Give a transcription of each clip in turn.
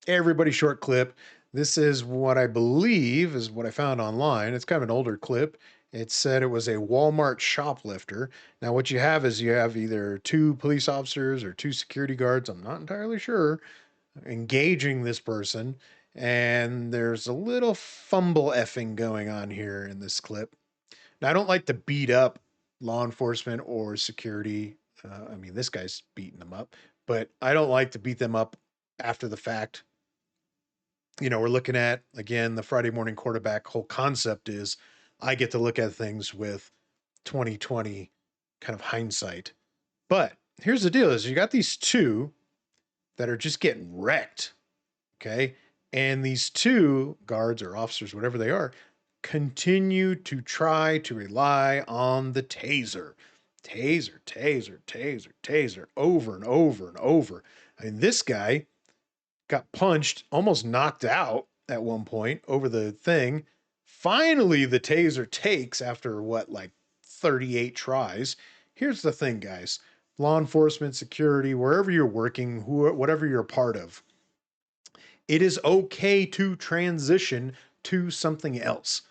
Everybody short clip. This is what I believe is what I found online. It's kind of an older clip. It said it was a Walmart shoplifter. Now, what you have is you have either two police officers or two security guards. I'm not entirely sure engaging this person. And there's a little fumble effing going on here in this clip. Now, I don't like to beat up law enforcement or security. I mean, this guy's beating them up, but I don't like to beat them up after the fact. You know, we're looking at, again, the Friday morning quarterback whole concept is I get to look at things with 2020 kind of hindsight. But here's the deal is you got these two that are just getting wrecked. Okay. And these two guards or officers, whatever they are, continue to try to rely on the taser. Taser, taser, taser, taser, over and over and over. I mean, this guy got punched, almost knocked out at one point over the thing. Finally, the taser takes after what, like 38 tries. Here's the thing, guys law enforcement, security, wherever you're working, whatever you're a part of, it is okay to transition to something else.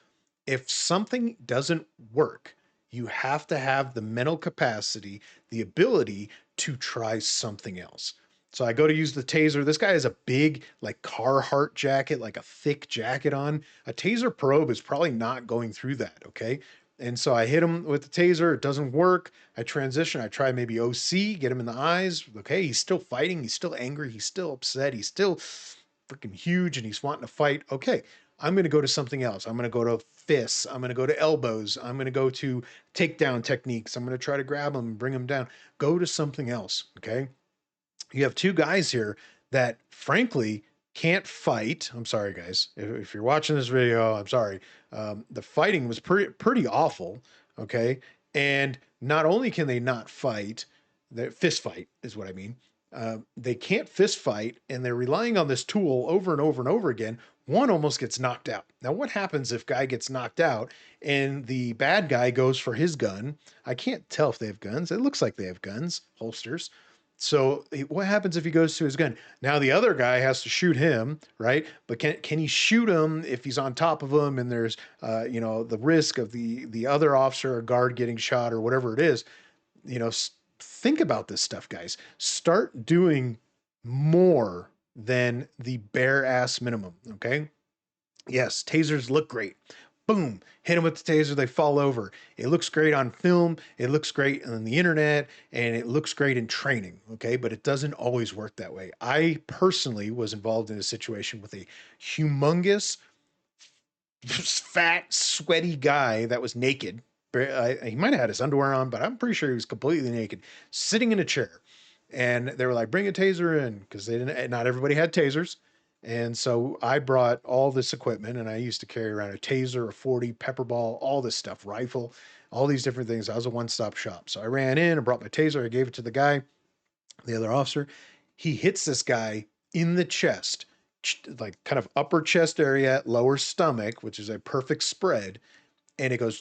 If something doesn't work, you have to have the mental capacity, the ability to try something else. So I go to use the taser. This guy has a big, like Carhartt jacket, like a thick jacket on. A taser probe is probably not going through that. Okay. And so I hit him with the taser. It doesn't work. I transition. I try maybe OC, get him in the eyes. Okay. He's still fighting. He's still angry. He's still upset. He's still freaking huge and he's wanting to fight. Okay. I'm going to go to something else. I'm going to go to fists. I'm going to go to elbows. I'm going to go to takedown techniques. I'm going to try to grab him and bring him down. Go to something else. Okay. You have two guys here that frankly can't fight. I'm sorry, guys. If you're watching this video, I'm sorry. The fighting was pretty awful. Okay. And not only can they not fight, the fist fight is what I mean. They can't fist fight and they're relying on this tool over and over and over again. One almost gets knocked out. Now, what happens if guy gets knocked out and the bad guy goes for his gun? I can't tell if they have guns. It looks like they have guns, holsters. So what happens if he goes to his gun? Now the other guy has to shoot him, right? But can he shoot him if he's on top of him and there's the risk of the other officer or guard getting shot or whatever it is? You know, think about this stuff, guys. Start doing more than the bare ass minimum. Okay. Yes, tasers look great. Boom, hit them with the taser, they fall over. It looks great on film, it looks great on the internet, and it looks great in training, okay? But it doesn't always work that way. I personally was involved in a situation with a humongous, fat, sweaty guy that was naked. He might have had his underwear on, but I'm pretty sure he was completely naked, sitting in a chair. And they were like, bring a taser in, because they didn't, not everybody had tasers. And so I brought all this equipment and I used to carry around a taser, a 40, pepper ball, all this stuff, rifle, all these different things. I was a one-stop shop. So I ran in and brought my taser. I gave it to the guy, the other officer. He hits this guy in the chest, like kind of upper chest area, lower stomach, which is a perfect spread. And it goes,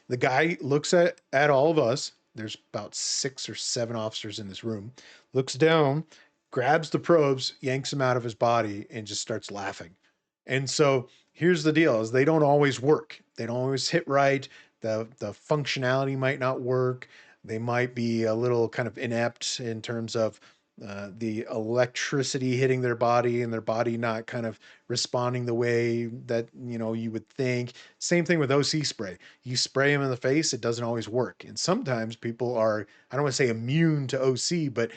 the guy looks at all of us. There's about 6 or 7 officers in this room, looks down, grabs the probes, yanks them out of his body, and just starts laughing. And so here's the deal is they don't always work. They don't always hit right. The functionality might not work. They might be a little kind of inept in terms of the electricity hitting their body and their body not kind of responding the way that you would think. Same thing with OC spray. You spray them in the face, it doesn't always work. And sometimes people are, I don't want to say immune to OC, but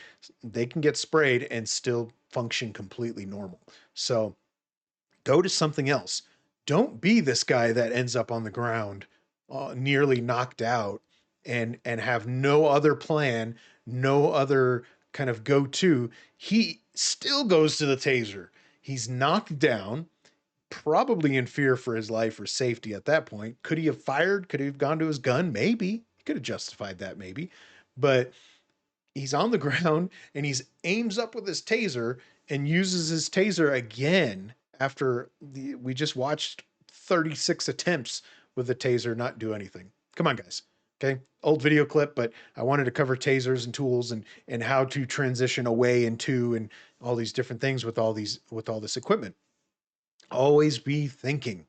they can get sprayed and still function completely normal. So go to something else. Don't be this guy that ends up on the ground, nearly knocked out, and have no other plan, no other kind of go to. He still goes to the taser. He's knocked down, probably in fear for his life or safety at that point. Could he have fired? Could he have gone to his gun? Maybe. He could have justified that, maybe. But he's on the ground and he's aims up with his taser and uses his taser again after we just watched 36 attempts with the taser not do anything. Come on, guys. Okay, old video clip, but I wanted to cover tasers and tools and how to transition away into and all these different things with all this equipment. Always be thinking.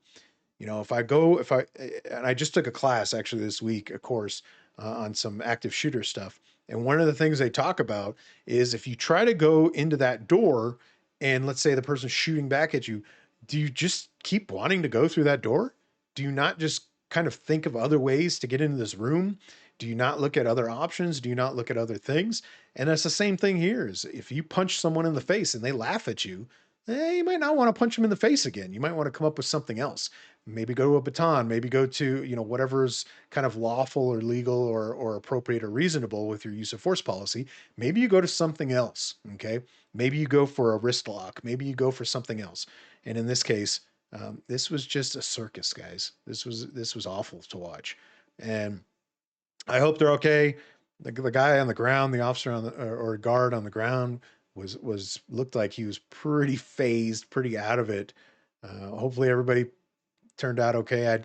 You know, if I, and I just took a class actually this week, a course on some active shooter stuff. And one of the things they talk about is if you try to go into that door and let's say the person's shooting back at you, do you just keep wanting to go through that door? Do you not just kind of think of other ways to get into this room? Do you not look at other options? Do you not look at other things? And that's the same thing here is if you punch someone in the face and they laugh at you, you might not want to punch them in the face again. You might want to come up with something else. Maybe go to a baton, maybe go to, you know, whatever's kind of lawful or legal or appropriate or reasonable with your use of force policy. Maybe you go to something else. Okay. Maybe you go for a wrist lock. Maybe you go for something else. And in this case, this was just a circus, guys. This was awful to watch. And I hope they're okay. The guy on the ground, the officer on the or guard on the ground was looked like he was pretty phased, pretty out of it. Hopefully everybody turned out okay.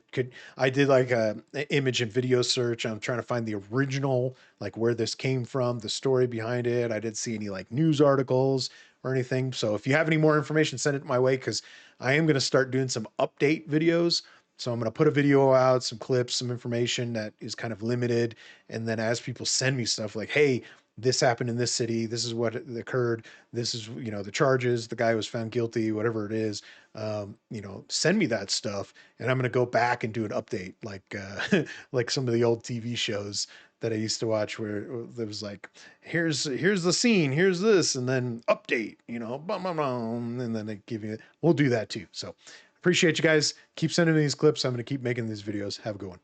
I did like a image and video search. I'm trying to find the original, like where this came from, the story behind it. I didn't see any like news articles or anything. So if you have any more information, send it my way because I am going to start doing some update videos. So I'm going to put a video out, some clips, some information that is kind of limited. And then as people send me stuff like, hey, this happened in this city. This is what occurred. This is, you know, the charges, the guy was found guilty, whatever it is. You know, send me that stuff and I'm going to go back and do an update like, like some of the old TV shows that I used to watch where there was like, here's the scene, here's this, and then update, you know, bum, bum, bum, and then they give you, we'll do that too. So appreciate you guys. Keep sending me these clips. I'm going to keep making these videos. Have a good one.